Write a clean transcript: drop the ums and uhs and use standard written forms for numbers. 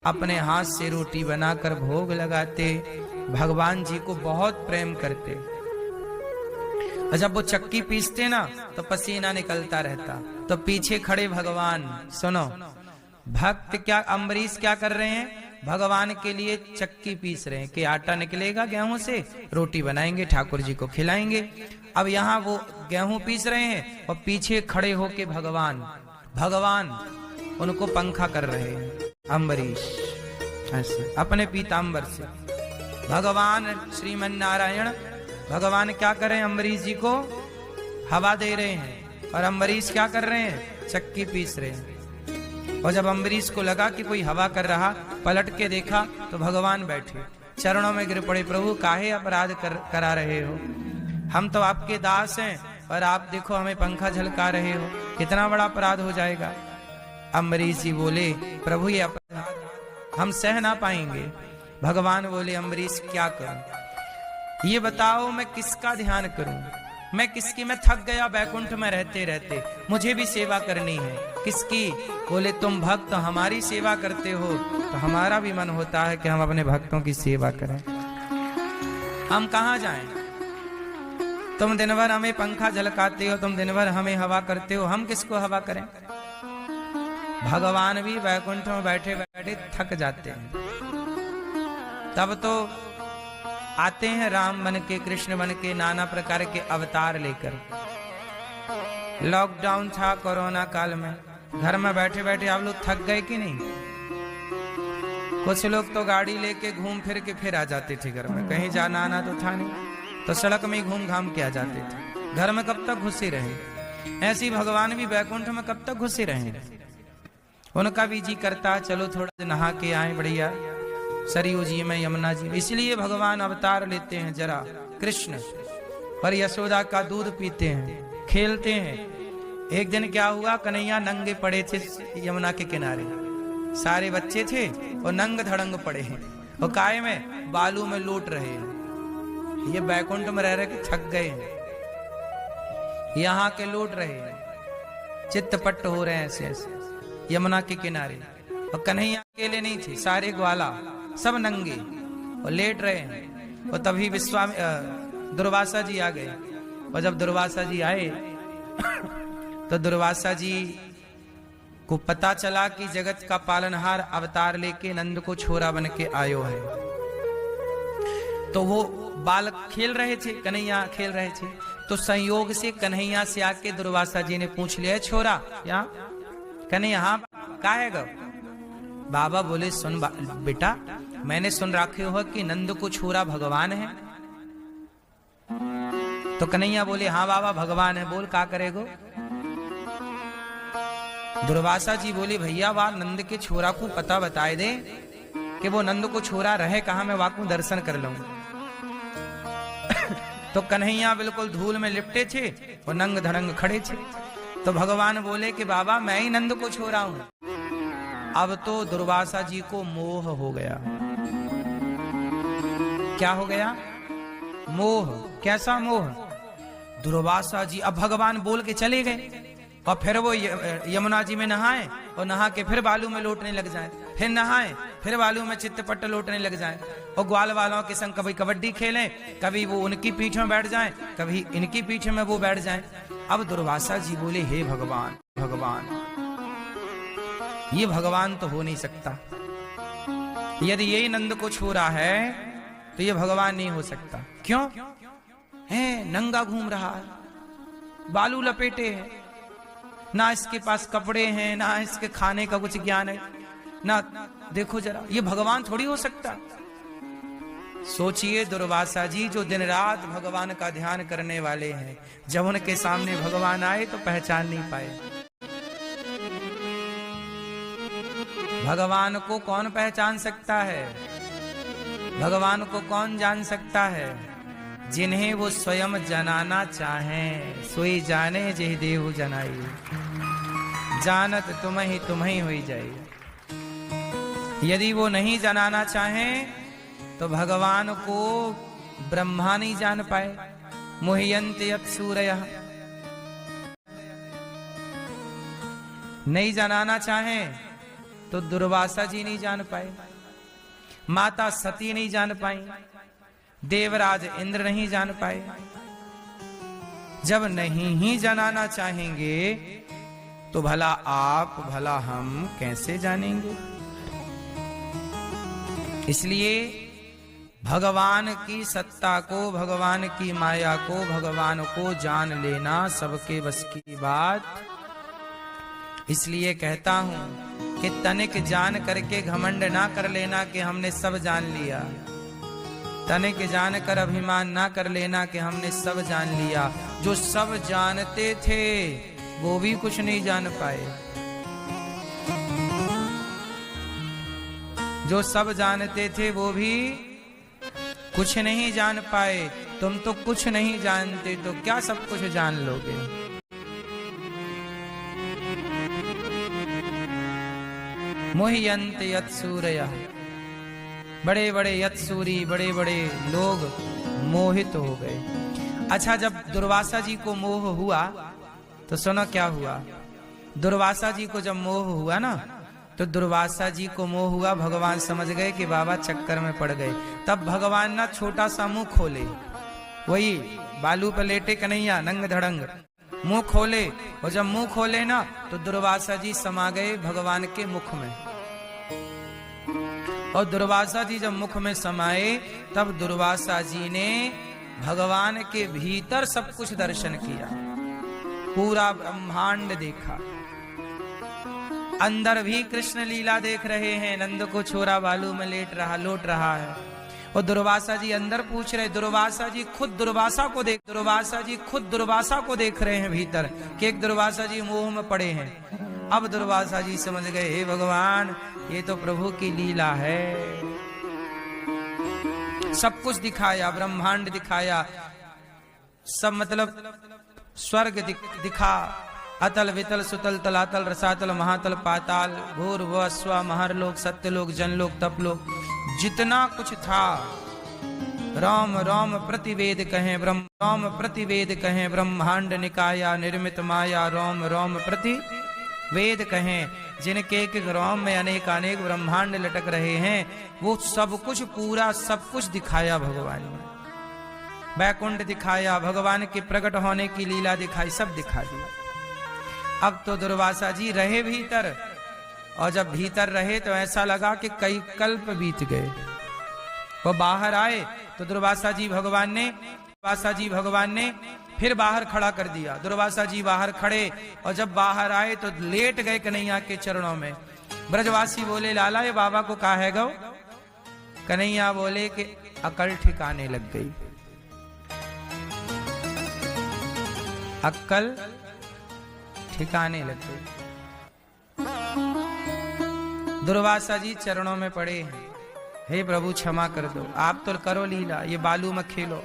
अपने हाथ से रोटी बनाकर भोग लगाते, भगवान जी को बहुत प्रेम करते। और जब वो चक्की पीसते ना तो पसीना निकलता रहता, तो पीछे खड़े भगवान, सुनो भक्त क्या, अम्बरीश क्या कर रहे हैं, भगवान के लिए चक्की पीस रहे हैं कि आटा निकलेगा गेहूं से, रोटी बनाएंगे, ठाकुर जी को खिलाएंगे। अब यहाँ वो गेहूं पीस रहे हैं और पीछे खड़े होके भगवान उनको पंखा कर रहे हैं। अम्बरीश ऐसे अपने पीताम्बर से भगवान श्रीमन नारायण, भगवान क्या कर रहे हैं, अम्बरीश जी को हवा दे रहे हैं, और अम्बरीश क्या कर रहे हैं, चक्की पीस रहे हैं। और जब अम्बरीश को लगा कि कोई हवा कर रहा, पलट के देखा तो भगवान बैठे, चरणों में गिर पड़े, प्रभु काहे अपराध करा रहे हो, हम तो आपके दास हैं और आप देखो हमें पंखा झलका रहे हो, कितना बड़ा अपराध हो जाएगा। अम्बरीश जी बोले, प्रभु ये अपराध हम सह ना पाएंगे। भगवान बोले, अम्बरीश क्या करूं, ये बताओ मैं किसका ध्यान करूं, मैं किसकी, मैं थक गया बैकुंठ में रहते रहते, मुझे भी सेवा करनी है, किसकी। बोले, तुम भक्त हमारी सेवा करते हो तो हमारा भी मन होता है कि हम अपने भक्तों की सेवा करें। हम कहाँ जाएं, तुम दिन भर हमें पंखा झलकाते हो, तुम दिन भर हमें हवा करते हो, हम किसको हवा करें। भगवान भी बैकुंठ में बैठे बैठे थक जाते हैं, तब तो आते हैं राम बन के, कृष्ण बन के, नाना प्रकार के अवतार लेकर। लॉकडाउन था कोरोना काल में, घर में बैठे बैठे आप लोग थक गए कि नहीं। कुछ लोग तो गाड़ी लेके घूम फिर के फिर आ जाते थे घर में, कहीं जाना आना तो था नहीं, तो सड़क में घूम घाम के आ जाते थे। घर में कब तक घुसे रहे, ऐसी भगवान भी बैकुंठ में कब तक घुसे रहे। उनका भी जी करता चलो थोड़ा नहा के आए, बढ़िया सरयू जी में, यमुना जी में। इसलिए भगवान अवतार लेते हैं, जरा कृष्ण और यशोदा का दूध पीते हैं, खेलते हैं। एक दिन क्या हुआ, कन्हैया नंगे पड़े थे यमुना के किनारे, सारे बच्चे थे और नंग धड़ंग पड़े हैं, और काय में बालू में लौट रहे हैं। ये बैकुंठ में रह रहे के थक गए हैं, यहाँ के लौट रहे हैं, चित्तपट्ट हो रहे हैं ऐसे ऐसे यमुना के किनारे। और कन्हैया अकेले नहीं थे, सारे ग्वाला सब नंगे और लेट रहे हैं। और तभी दुर्वासा जी आ गए, और जब दुर्वासा जी आए तो दुर्वासा जी को पता चला कि जगत का पालनहार अवतार लेके नंद को छोरा बन के आयो है। तो वो बालक खेल रहे थे, कन्हैया खेल रहे थे, तो संयोग से कन्हैया से आके दुर्वासा जी ने पूछ लिया, छोरा यहाँ कन्हैया, हाँ का है गो। बाबा बोले, सुन बेटा, मैंने सुन रखे हो कि नंद को छोरा भगवान है। तो कन्हैया बोले, हाँ बाबा भगवान है, बोल का करेगो। दुर्वासा जी बोले, भैया वाह नंद के छोरा को पता बताए दे कि वो नंद को छोरा रहे कहाँ, मैं वाकू दर्शन कर लूं। तो कन्हैया बिल्कुल धूल में लिपटे थे और नंग धड़ंग खड़े थे। तो भगवान बोले कि बाबा मैं ही नंद को छोरा हूं। अब तो दुर्वासा जी को मोह हो गया। क्या हो गया, मोह। कैसा मोह, दुर्वासा जी अब भगवान बोल के चले गए, और फिर वो यमुना जी में नहाए, और नहा के फिर बालू में लौटने लग जाए, फिर नहाए, फिर बालू में चित्तपट्ट लौटने लग जाए, और ग्वाल वालों के संग कभी कबड्डी खेलें, कभी वो उनकी पीठ में बैठ जाएं, कभी इनकी पीठ में वो बैठ जाएं। अब दुर्वासा जी बोले, हे भगवान भगवान, ये भगवान तो हो नहीं सकता, यदि यही नंद को छोरा है तो ये भगवान नहीं हो सकता। क्यों है, नंगा घूम रहा है, बालू लपेटे हैं, ना इसके पास कपड़े हैं, ना इसके खाने का कुछ ज्ञान है, ना देखो जरा, ये भगवान थोड़ी हो सकता। सोचिए दुर्वासा जी जो दिन रात भगवान का ध्यान करने वाले हैं, जब उनके सामने भगवान आए तो पहचान नहीं पाए। भगवान को कौन पहचान सकता है, भगवान को कौन जान सकता है, जिन्हें वो स्वयं जनाना चाहें, सोई जाने जेहि देहु जनाई, जानत तुम्हें हुई जाए। यदि वो नहीं जनाना चाहें तो भगवान को ब्रह्मा नहीं जान पाए। मुह्यन्त यत् सूरयः, नहीं जनाना चाहें तो दुर्वासा जी नहीं जान पाए, माता सती नहीं जान पाई, देवराज इंद्र नहीं जान पाए। जब नहीं ही जनाना चाहेंगे तो भला आप भला हम कैसे जानेंगे? इसलिए भगवान की सत्ता को, भगवान की माया को, भगवान को जान लेना सबके बस की बात। इसलिए कहता हूं कि तनिक जान करके घमंड ना कर लेना कि हमने सब जान लिया, तनिक जान कर अभिमान ना कर लेना कि हमने सब जान लिया। जो सब जानते थे वो भी कुछ नहीं जान पाए, जो सब जानते थे वो भी कुछ नहीं जान पाए। तुम तो कुछ नहीं जानते तो क्या सब कुछ जान लोगे? मोह्यन्त यत्सूरयः, बड़े बड़े यत्सूरी, बड़े बड़े लोग मोहित हो गए। अच्छा, जब दुर्वासा जी को मोह हुआ तो सुनो क्या हुआ। दुर्वासा जी को जब मोह हुआ ना, तो दुर्वासा जी को मोह हुआ, भगवान समझ गए कि बाबा चक्कर में पड़ गए। तब भगवान ना छोटा सा मुंह खोले, वही बालू पर लेटे कन्हैया नंग धड़ंग मुंह खोले, और जब मुंह खोले ना तो दुर्वासा जी समा गए भगवान के मुख में। और दुर्वासा जी जब मुख में समाये तब दुर्वासा जी ने भगवान के भीतर सब कुछ दर्शन किया, पूरा ब्रह्मांड देखा। अंदर भी कृष्ण लीला देख रहे हैं, नंद को छोरा बालू में लोट रहा है। और दुर्वासा जी अंदर पूछ रहे, दुर्वासा जी खुद दुर्वासा को देख, दुर्वासा जी खुद दुर्वासा को देख रहे हैं भीतर कि एक दुर्वासा जी मोह में पड़े हैं। अब दुर्वासा जी समझ गए, हे भगवान ये तो प्रभु की लीला है। सब कुछ दिखाया, ब्रह्मांड दिखाया, सब मतलब स्वर्ग दिखा, अतल वितल सुतल तलातल रसातल महातल पाताल घोर व स्व महरलोक सत्यलोक जनलोक तपलोक, जितना कुछ था। राम राम प्रतिवेद कहें ब्रह्म, राम प्रतिवेद कहें ब्रह्मांड निकाया निर्मित माया, राम राम प्रतिवेद कहें। जिनके एक राम में अनेक अनेक ब्रह्मांड लटक रहे हैं, वो सब कुछ पूरा सब कुछ दिखाया भगवान ने। वैकुंठ दिखाया, भगवान के प्रकट होने की लीला दिखाई, सब दिखा दिया। अब तो दुर्वासा जी रहे भीतर, और जब भीतर रहे तो ऐसा लगा कि कई कल्प बीत गए। वो बाहर आए तो दुर्वासा जी भगवान ने फिर बाहर खड़ा कर दिया। दुर्वासा जी बाहर खड़े, और जब बाहर आए तो लेट गए कन्हैया के चरणों में। ब्रजवासी बोले, लाला ये बाबा को कहा है गौ? कन्हैया बोले कि अकल ठिकाने लग गई, अक्कल ठिकाने लग गई। दुर्वासा जी चरणों में पड़े हैं, हे प्रभु क्षमा कर दो, आप तो करो लीला, ये बालू में खेलो।